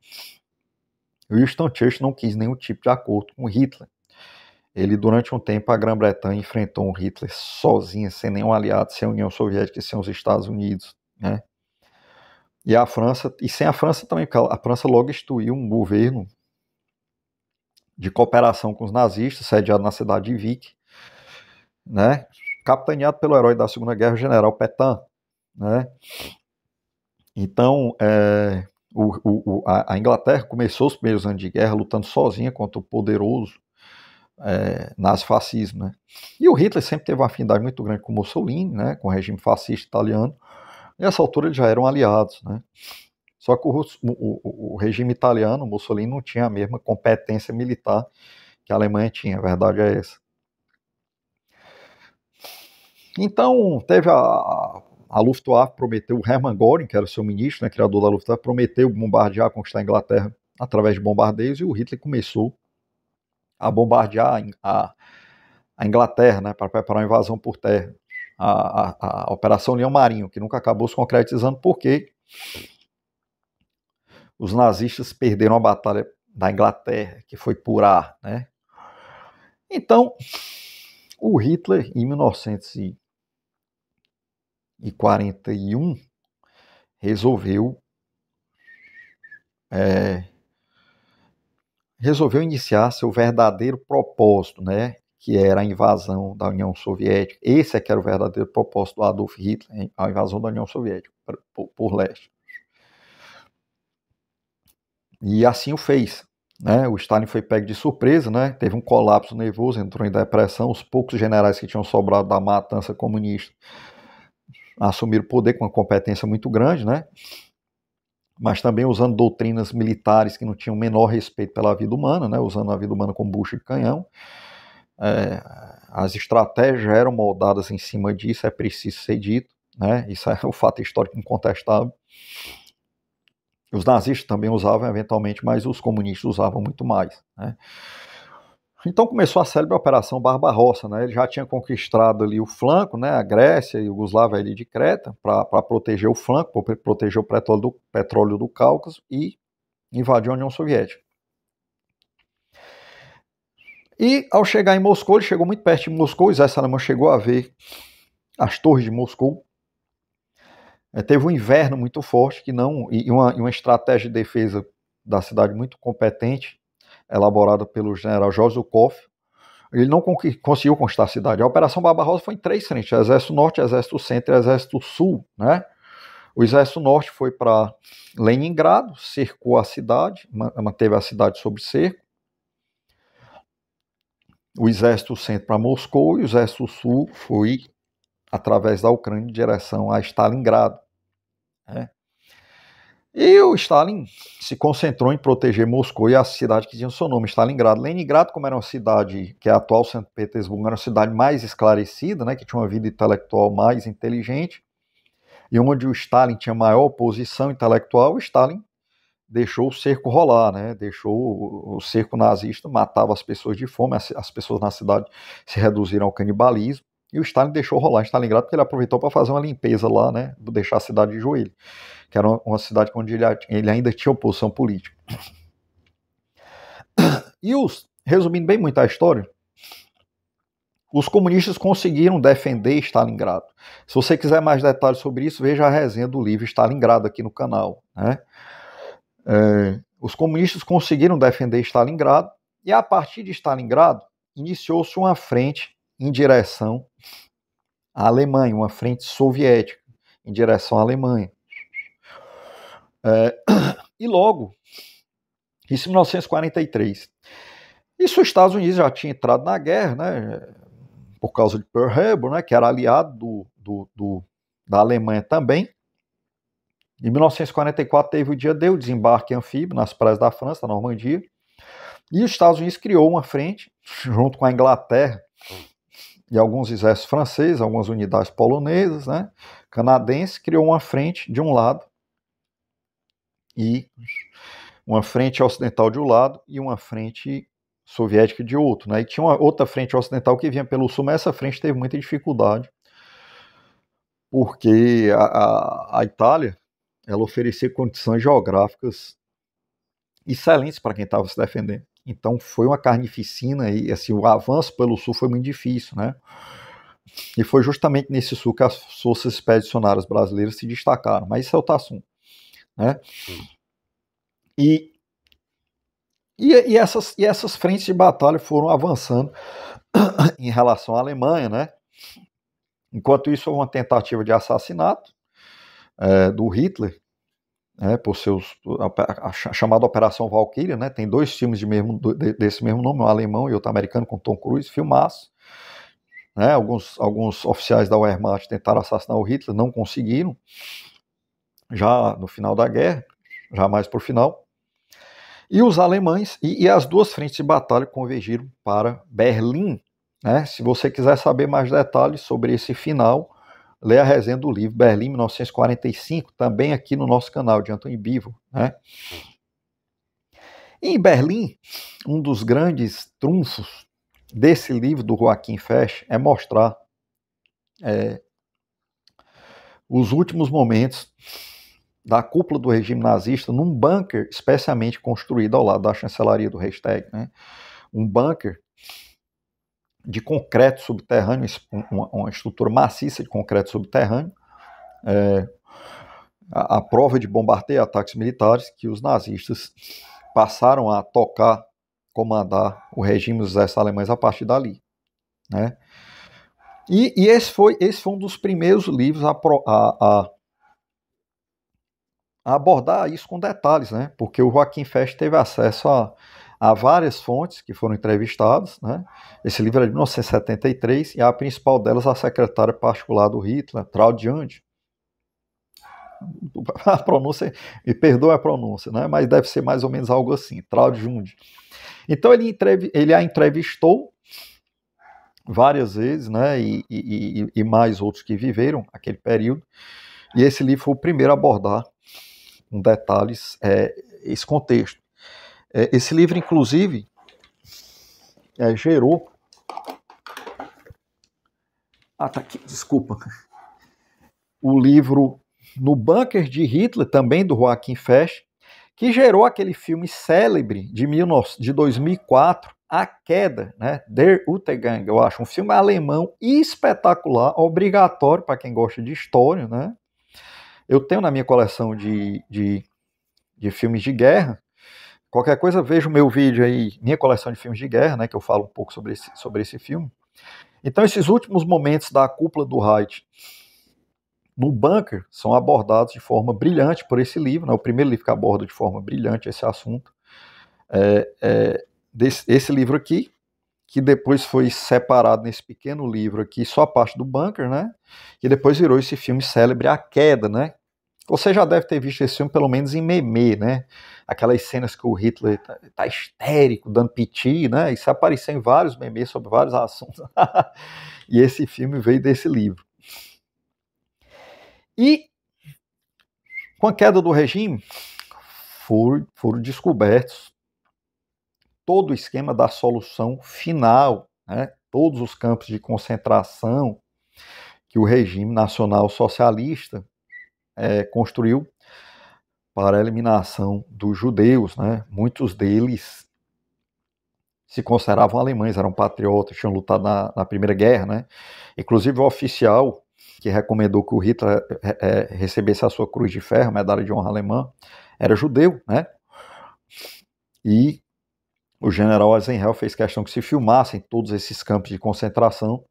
O Winston Churchill não quis nenhum tipo de acordo com Hitler. Ele, durante um tempo, a Grã-Bretanha enfrentou o Hitler sozinha, sem nenhum aliado, sem a União Soviética e sem os Estados Unidos, né? E a França, e sem a França também, porque a França logo instituiu um governo de cooperação com os nazistas, sediado na cidade de Vic, né? Capitaneado pelo herói da Segunda Guerra, o general Pétain, né? Então, a Inglaterra começou os primeiros anos de guerra lutando sozinha contra o poderoso nazifascismo, né? E o Hitler sempre teve uma afinidade muito grande com Mussolini, né? Com o regime fascista italiano. E nessa altura eles já eram aliados, né? Só que o regime italiano, Mussolini, não tinha a mesma competência militar que a Alemanha tinha, a verdade é essa. Então, teve a Luftwaffe prometeu, o Hermann Göring, que era o seu ministro, né, criador da Luftwaffe, prometeu bombardear, conquistar a Inglaterra através de bombardeios, e o Hitler começou a bombardear a Inglaterra, né, para preparar uma invasão por terra. A Operação Leão Marinho, que nunca acabou se concretizando porque os nazistas perderam a batalha da Inglaterra, que foi por ar, né? Então, o Hitler, em 1941, resolveu iniciar seu verdadeiro propósito, né? Que era a invasão da União Soviética. Esse é que era o verdadeiro propósito do Adolf Hitler, a invasão da União Soviética por leste. E assim o fez, né? O Stalin foi pego de surpresa, né? Teve um colapso nervoso, entrou em depressão. Os poucos generais que tinham sobrado da matança comunista assumiram o poder com uma competência muito grande, né? Mas também usando doutrinas militares que não tinham o menor respeito pela vida humana, né? Usando a vida humana como bucha de canhão. as estratégias eram moldadas em cima disso, é preciso ser dito, né? Isso é um fato histórico incontestável. Os nazistas também usavam eventualmente, mas os comunistas usavam muito mais, né? Então começou a célebre Operação Barbarossa, né? Ele já tinha conquistado ali o flanco, né? A Grécia e a Iugoslávia ali de Creta, para proteger o flanco, para proteger o petróleo do Cáucaso e invadiu a União Soviética. E ao chegar em Moscou, ele chegou muito perto de Moscou, o exército alemão chegou a ver as torres de Moscou. Teve um inverno muito forte e uma estratégia de defesa da cidade muito competente, elaborada pelo general Joseph Zhukov. Ele não conseguiu conquistar a cidade. A Operação Barbarossa foi em 3 frentes: Exército Norte, Exército Centro e Exército Sul, né? O Exército Norte foi para Leningrado, cercou a cidade, manteve a cidade sob cerco. O Exército Centro para Moscou e o Exército Sul foi através da Ucrânia em direção a Stalingrado, né? E o Stalin se concentrou em proteger Moscou e a cidade que tinha o seu nome, Stalingrado. Leningrado, como era uma cidade que é a atual São Petersburgo, era uma cidade mais esclarecida, né, que tinha uma vida intelectual mais inteligente, e onde o Stalin tinha maior posição intelectual, o Stalin deixou o cerco rolar, né, deixou o cerco nazista, matava as pessoas de fome, as pessoas na cidade se reduziram ao canibalismo, e o Stalin deixou rolar em Stalingrado porque ele aproveitou para fazer uma limpeza lá, né, deixar a cidade de joelho, que era uma cidade onde ele ainda tinha oposição política. E resumindo bem muito a história, os comunistas conseguiram defender Stalingrado. Se você quiser mais detalhes sobre isso, veja a resenha do livro Stalingrado aqui no canal, né? Os comunistas conseguiram defender Stalingrado, e a partir de Stalingrado iniciou-se uma frente em direção à Alemanha, uma frente soviética em direção à Alemanha. E logo, isso em 1943, isso os Estados Unidos já tinham entrado na guerra, né, por causa de Pearl Harbor, né, que era aliado da Alemanha também. Em 1944 teve o dia D, o desembarque anfíbio nas praias da França, da Normandia, e os Estados Unidos criou uma frente, junto com a Inglaterra e alguns exércitos franceses, algumas unidades polonesas, né, canadenses, criou uma frente de um lado, e uma frente ocidental de um lado e uma frente soviética de outro, né? E tinha uma outra frente ocidental que vinha pelo sul, mas essa frente teve muita dificuldade, porque a Itália, ela oferecia condições geográficas excelentes para quem estava se defendendo. Então foi uma carnificina e assim, o avanço pelo sul foi muito difícil, né? E foi justamente nesse sul que as forças expedicionárias brasileiras se destacaram, mas isso é outro assunto, né? E essas frentes de batalha foram avançando em relação à Alemanha, né? Enquanto isso, houve uma tentativa de assassinato do Hitler, por a chamada Operação Valkyria, né? Tem 2 filmes desse mesmo nome, um alemão e outro americano, com Tom Cruise, filmaço. Né? Alguns oficiais da Wehrmacht tentaram assassinar o Hitler, não conseguiram, já no final da guerra, já mais por final. E os alemães e as 2 frentes de batalha convergiram para Berlim, né? Se você quiser saber mais detalhes sobre esse final, lê a resenha do livro Berlim 1945, também aqui no nosso canal de Antônio Bivo, né? Em Berlim, um dos grandes trunfos desse livro do Joachim Fest é mostrar os últimos momentos da cúpula do regime nazista num bunker especialmente construído ao lado da chancelaria do Reichstag, né? Um bunker de concreto subterrâneo, uma estrutura maciça de concreto subterrâneo, a prova de bombardeio e ataques militares que os nazistas passaram a comandar o regime dos exércitos alemães a partir dali, né? E esse foi um dos primeiros livros a abordar isso com detalhes, né? Porque o Joachim Fest teve acesso a várias fontes que foram entrevistadas, né? Esse livro é de 1973 e a principal delas a secretária particular do Hitler, Traud Junge. A pronúncia, me perdoa a pronúncia, né? Mas deve ser mais ou menos algo assim, Traud Junge. Então ele a entrevistou várias vezes, né, e mais outros que viveram aquele período. E esse livro foi o primeiro a abordar com detalhes esse contexto. Esse livro, inclusive, gerou... Ah, tá aqui, desculpa. O livro No Bunker de Hitler, também do Joachim Fesch, que gerou aquele filme célebre de 2004, A Queda, né? Der Untergang, eu acho. Um filme alemão espetacular, obrigatório para quem gosta de história, né? Eu tenho na minha coleção de filmes de guerra. Qualquer coisa, veja o meu vídeo aí, minha coleção de filmes de guerra, né? Que eu falo um pouco sobre esse filme. Então, esses últimos momentos da cúpula do Reich no bunker são abordados de forma brilhante por esse livro, né? O primeiro livro que aborda de forma brilhante esse assunto. Esse livro aqui, que depois foi separado nesse pequeno livro aqui, só a parte do bunker, né? E depois virou esse filme célebre, A Queda, né? Você já deve ter visto esse filme pelo menos em meme, né? Aquelas cenas que o Hitler tá histérico, dando piti, né? Isso apareceu em vários memes sobre vários assuntos. E esse filme veio desse livro. E com a queda do regime, foram descobertos todo o esquema da solução final, né? Todos os campos de concentração que o regime nacional socialista construiu para a eliminação dos judeus, né? Muitos deles se consideravam alemães, eram patriotas, tinham lutado na Primeira Guerra, né? Inclusive o oficial que recomendou que o Hitler recebesse a sua Cruz de Ferro, medalha de honra alemã, era judeu, né? E o general Eisenhower fez questão que se filmassem todos esses campos de concentração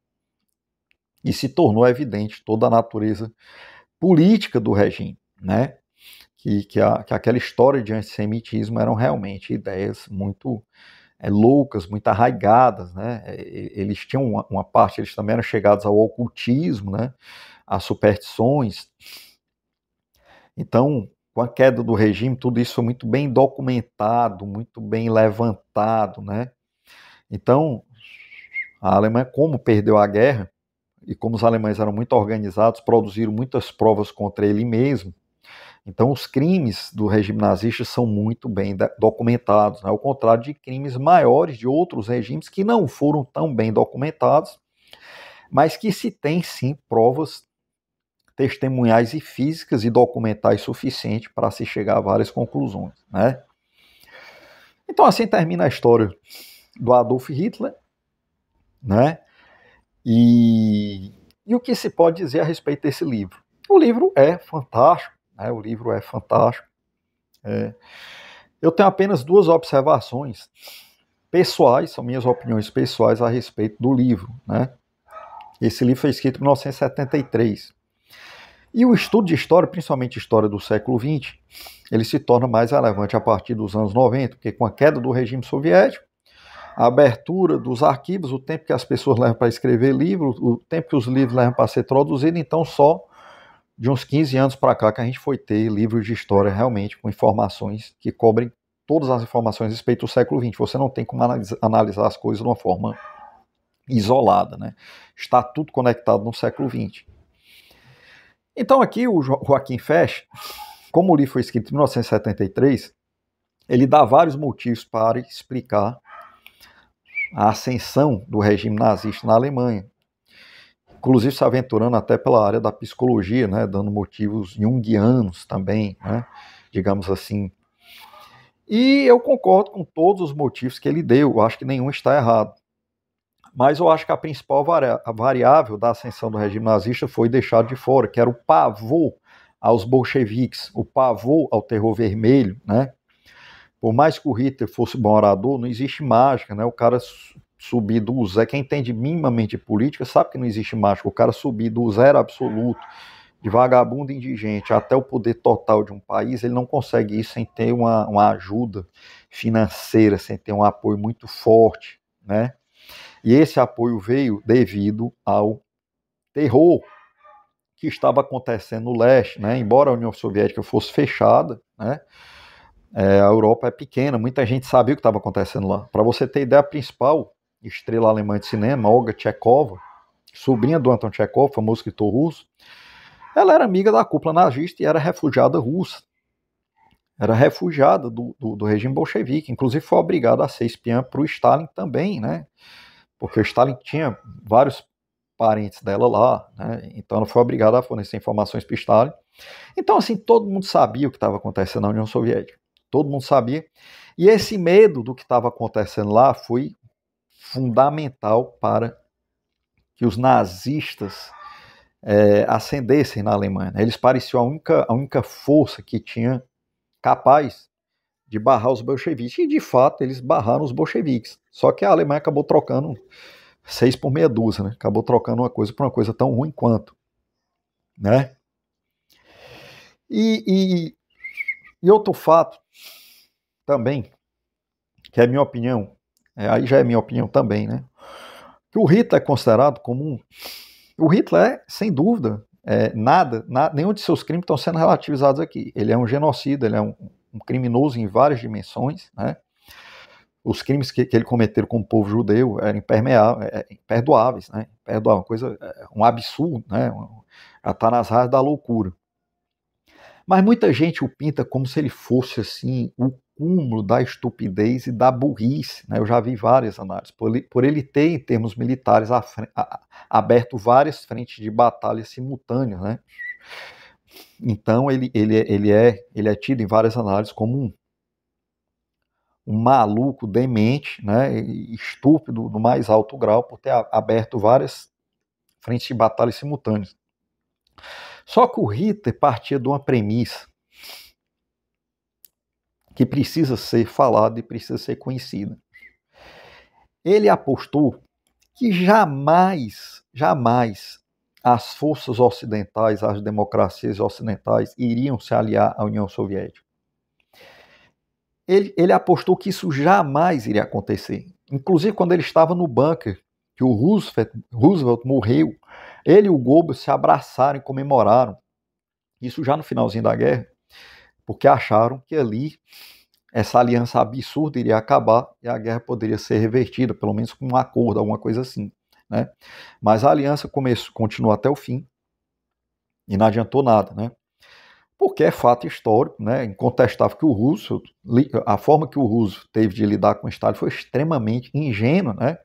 e se tornou evidente toda a natureza política do regime, né? Que aquela história de antissemitismo eram realmente ideias muito loucas, muito arraigadas, né? Eles tinham uma parte, eles também eram chegados ao ocultismo, né? Às superstições. Então, com a queda do regime, tudo isso foi muito bem documentado, muito bem levantado, né? Então, a Alemanha, como perdeu a guerra, e como os alemães eram muito organizados, produziram muitas provas contra ele mesmo. Então, os crimes do regime nazista são muito bem documentados, né? Ao contrário de crimes maiores de outros regimes que não foram tão bem documentados, mas que se tem, sim, provas testemunhais e físicas e documentais suficientes para se chegar a várias conclusões, né? Então, assim termina a história do Adolf Hitler, né? E o que se pode dizer a respeito desse livro? O livro é fantástico, né? O livro é fantástico. Eu tenho apenas duas observações pessoais, são minhas opiniões pessoais a respeito do livro, né? Esse livro foi escrito em 1973. E o estudo de história, principalmente história do século XX, ele se torna mais relevante a partir dos anos 90, porque com a queda do regime soviético, a abertura dos arquivos, o tempo que as pessoas levam para escrever livros, o tempo que os livros levam para ser traduzidos, então só de uns 15 anos para cá que a gente foi ter livros de história realmente com informações que cobrem todas as informações a respeito do século XX. Você não tem como analisar as coisas de uma forma isolada, né? Está tudo conectado no século XX. Então aqui o Joachim Fesch, como o livro foi escrito em 1973, ele dá vários motivos para explicar a ascensão do regime nazista na Alemanha. Inclusive se aventurando até pela área da psicologia, né, dando motivos junguianos também, né, digamos assim. E eu concordo com todos os motivos que ele deu, eu acho que nenhum está errado. Mas eu acho que a principal variável da ascensão do regime nazista foi deixado de fora, que era o pavor aos bolcheviques, o pavor ao terror vermelho, né? Por mais que o Hitler fosse bom orador, não existe mágica, né? O cara subir do zero, quem entende minimamente política sabe que não existe mágica, o cara subir do zero absoluto, de vagabundo indigente até o poder total de um país, ele não consegue isso sem ter uma ajuda financeira, sem ter um apoio muito forte, né? E esse apoio veio devido ao terror que estava acontecendo no leste, né? Embora a União Soviética fosse fechada, né? A Europa é pequena, muita gente sabia o que estava acontecendo lá. Para você ter ideia, a principal estrela alemã de cinema, Olga Tchekova, sobrinha do Anton Tchekhov, famoso escritor russo, ela era amiga da cúpula nazista e era refugiada russa. Era refugiada do regime bolchevique, inclusive foi obrigada a ser espiã para o Stalin também, né? Porque o Stalin tinha vários parentes dela lá, né? Então ela foi obrigada a fornecer informações para o Stalin. Então, assim, todo mundo sabia o que estava acontecendo na União Soviética. Todo mundo sabia. E esse medo do que estava acontecendo lá foi fundamental para que os nazistas ascendessem na Alemanha. Eles pareciam a única força que tinha capaz de barrar os bolcheviques. E, de fato, eles barraram os bolcheviques. Só que a Alemanha acabou trocando 6 por meia dúzia, né? Acabou trocando uma coisa por uma coisa tão ruim quanto, né? E outro fato também, que é minha opinião, aí já é minha opinião também, né? Que o Hitler é considerado como o Hitler sem dúvida, nenhum de seus crimes estão sendo relativizados aqui. Ele é um genocida, ele é um criminoso em várias dimensões, né? Os crimes que ele cometeu com o povo judeu eram imperdoáveis, né? Uma coisa, um absurdo, né? Já está nas raias da loucura. Mas muita gente o pinta como se ele fosse assim o cúmulo da estupidez e da burrice, né? Eu já vi várias análises, por ele ter, em termos militares, aberto várias frentes de batalha simultâneas, né? Então ele é tido em várias análises como um maluco demente, né? Estúpido no mais alto grau, por ter aberto várias frentes de batalha simultâneas. Só que o Hitler partia de uma premissa que precisa ser falada e precisa ser conhecida. Ele apostou que jamais as forças ocidentais, as democracias ocidentais iriam se aliar à União Soviética. Ele apostou que isso jamais iria acontecer. Inclusive, quando ele estava no bunker, que o Roosevelt morreu, ele e o Goebbels se abraçaram e comemoraram. Isso já no finalzinho da guerra, porque acharam que ali essa aliança absurda iria acabar e a guerra poderia ser revertida, pelo menos com um acordo, alguma coisa assim, né? Mas a aliança continuou até o fim e não adiantou nada, né? Porque é fato histórico, né? Incontestável que o Roosevelt, a forma que o Roosevelt teve de lidar com o Stalin foi extremamente ingênua, né?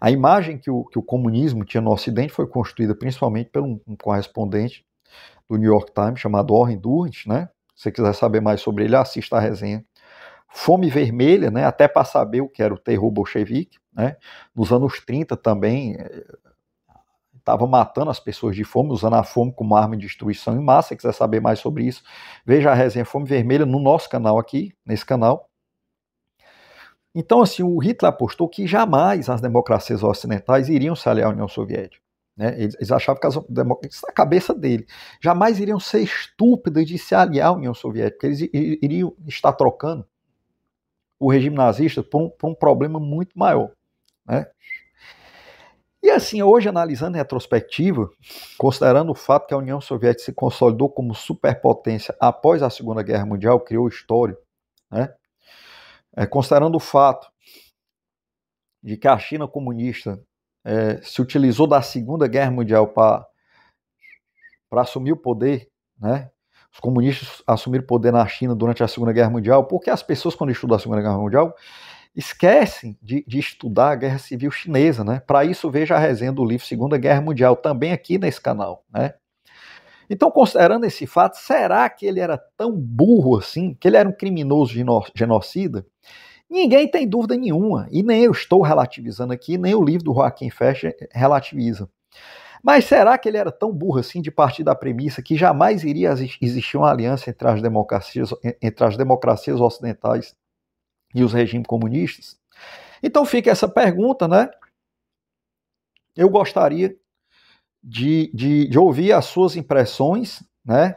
A imagem que o comunismo tinha no Ocidente foi construída principalmente por um correspondente do New York Times chamado Warren Durant, né? Se você quiser saber mais sobre ele, assista a resenha Fome Vermelha, né, até para saber o que era o terror bolchevique, né, nos anos 30 também estava matando as pessoas de fome, usando a fome como arma de destruição em massa. Se quiser saber mais sobre isso, veja a resenha Fome Vermelha no nosso canal aqui, nesse canal. Então, assim, o Hitler apostou que jamais as democracias ocidentais iriam se aliar à União Soviética. Né? Eles achavam que isso na cabeça dele, jamais iriam ser estúpidas de se aliar à União Soviética, porque eles iriam estar trocando o regime nazista por um problema muito maior, né? E assim, hoje analisando em retrospectiva, considerando o fato que a União Soviética se consolidou como superpotência após a Segunda Guerra Mundial, criou história, né? Considerando o fato de que a China comunista se utilizou da Segunda Guerra Mundial para assumir o poder, né? Os comunistas assumiram o poder na China durante a Segunda Guerra Mundial, porque as pessoas, quando estudam a Segunda Guerra Mundial, esquecem de estudar a Guerra Civil Chinesa, né? Para isso, veja a resenha do livro Segunda Guerra Mundial, também aqui nesse canal, né? Então, considerando esse fato, será que ele era tão burro assim, que ele era um criminoso genocida? Ninguém tem dúvida nenhuma, e nem eu estou relativizando aqui, nem o livro do Joaquim Fescher relativiza. Mas será que ele era tão burro assim de partir da premissa que jamais iria existir uma aliança entre as democracias ocidentais e os regimes comunistas? Então fica essa pergunta, né? Eu gostaria de ouvir as suas impressões, né?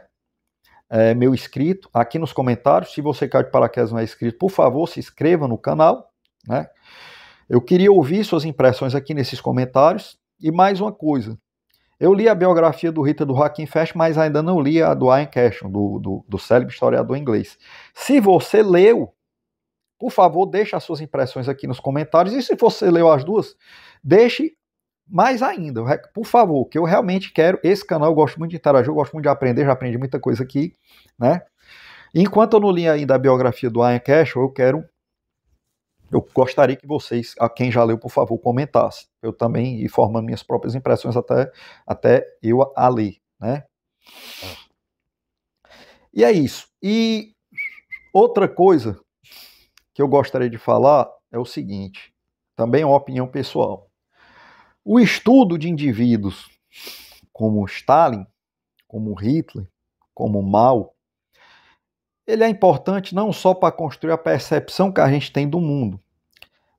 Meu inscrito, aqui nos comentários. Se você caiu de paraquedas não é inscrito, por favor, se inscreva no canal, né? Eu queria ouvir suas impressões aqui nesses comentários. E mais uma coisa, eu li a biografia do Hitler do Joaquim Fescher, mas ainda não li a do Ian Caston, do célebre historiador inglês. Se você leu, por favor, deixe as suas impressões aqui nos comentários. E se você leu as duas, deixe mais ainda, por favor, que eu realmente quero esse canal. Eu gosto muito de interagir, eu gosto muito de aprender, já aprendi muita coisa aqui, né? Enquanto eu não li ainda a biografia do Ian Cashel, eu gostaria que vocês, a quem já leu, por favor, comentasse. Eu também ir formando minhas próprias impressões até eu a ler, né? E é isso. E outra coisa que eu gostaria de falar é o seguinte, também é uma opinião pessoal. O estudo de indivíduos como Stalin, como Hitler, como Mao, ele é importante não só para construir a percepção que a gente tem do mundo,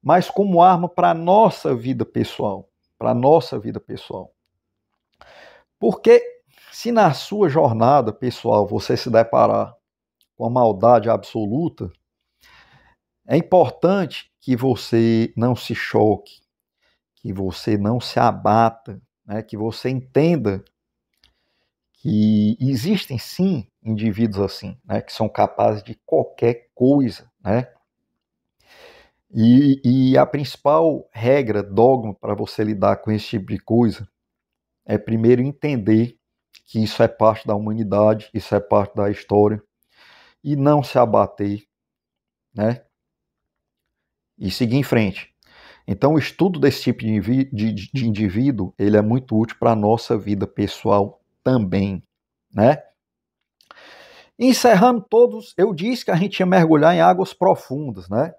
mas como arma para a nossa vida pessoal, para a nossa vida pessoal. Porque se na sua jornada pessoal você se deparar com a maldade absoluta, é importante que você não se choque, que você não se abata, né? Que você entenda que existem sim indivíduos assim, né? Que são capazes de qualquer coisa, né? E a principal regra, dogma para você lidar com esse tipo de coisa é primeiro entender que isso é parte da humanidade, isso é parte da história, e não se abater, né? E seguir em frente. Então, o estudo desse tipo de indivíduo, ele é muito útil para a nossa vida pessoal também, né? Encerrando todos, eu disse que a gente ia mergulhar em águas profundas, né?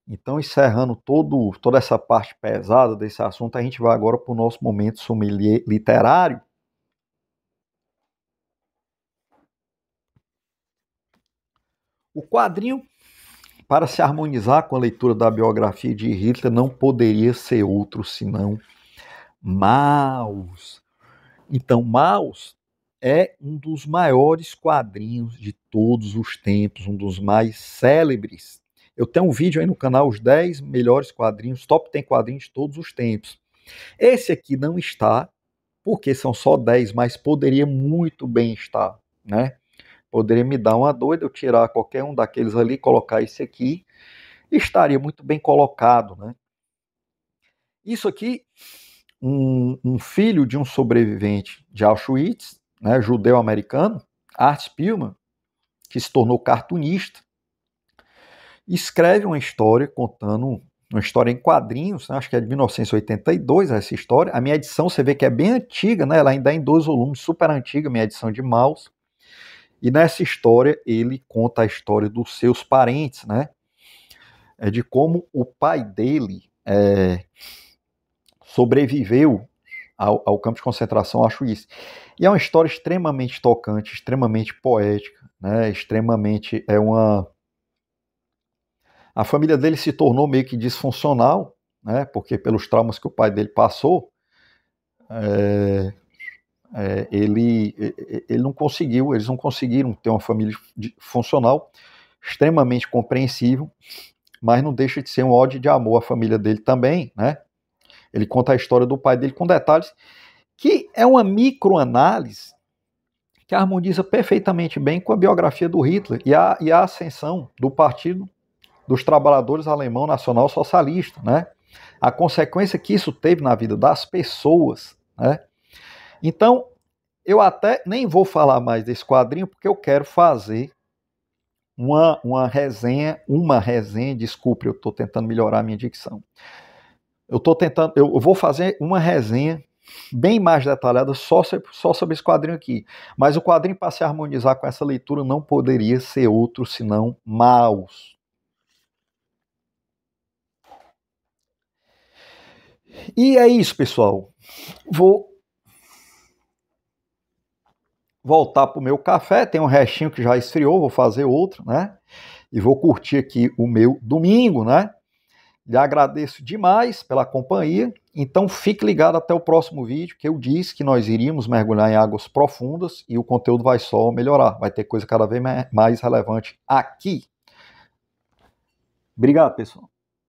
Então, encerrando toda essa parte pesada desse assunto, a gente vai agora para o nosso momento sommelier literário. O quadrinho, para se harmonizar com a leitura da biografia de Hitler, não poderia ser outro senão Maus. Então, Maus é um dos maiores quadrinhos de todos os tempos, um dos mais célebres. Eu tenho um vídeo aí no canal, os 10 melhores quadrinhos, top 10 quadrinhos de todos os tempos. Esse aqui não está, porque são só 10, mas poderia muito bem estar, né? Poderia me dar uma doida, eu tirar qualquer um daqueles ali, colocar esse aqui, estaria muito bem colocado, né? Isso aqui, um filho de um sobrevivente de Auschwitz, né, judeu-americano, Art Spiegelman, que se tornou cartunista, escreve uma história contando uma história em quadrinhos, né, acho que é de 1982 essa história. A minha edição, você vê que é bem antiga, né, ela ainda é em 2 volumes, super antiga, minha edição de Maus. E nessa história ele conta a história dos seus parentes, né, de como o pai dele sobreviveu ao campo de concentração Auschwitz. E é uma história extremamente tocante, extremamente poética, né, extremamente a família dele se tornou meio que disfuncional, né, porque pelos traumas que o pai dele passou, ele não conseguiu, eles não conseguiram ter uma família funcional, extremamente compreensível, mas não deixa de ser um ódio de amor à família dele também, né? Ele conta a história do pai dele com detalhes, que é uma microanálise que harmoniza perfeitamente bem com a biografia do Hitler e a ascensão do Partido dos Trabalhadores Alemão Nacional Socialista, né? A consequência que isso teve na vida das pessoas, né? Então, eu até nem vou falar mais desse quadrinho, porque eu quero fazer uma resenha, desculpe, eu estou tentando melhorar a minha dicção. Eu vou fazer uma resenha bem mais detalhada só sobre esse quadrinho aqui. Mas o quadrinho, para se harmonizar com essa leitura, não poderia ser outro senão Maus. E é isso, pessoal. Vou voltar para o meu café, tem um restinho que já esfriou, vou fazer outro, né? E vou curtir aqui o meu domingo, né? Lhe agradeço demais pela companhia. Então fique ligado até o próximo vídeo, que eu disse que nós iríamos mergulhar em águas profundas e o conteúdo vai só melhorar. Vai ter coisa cada vez mais relevante aqui. Obrigado, pessoal.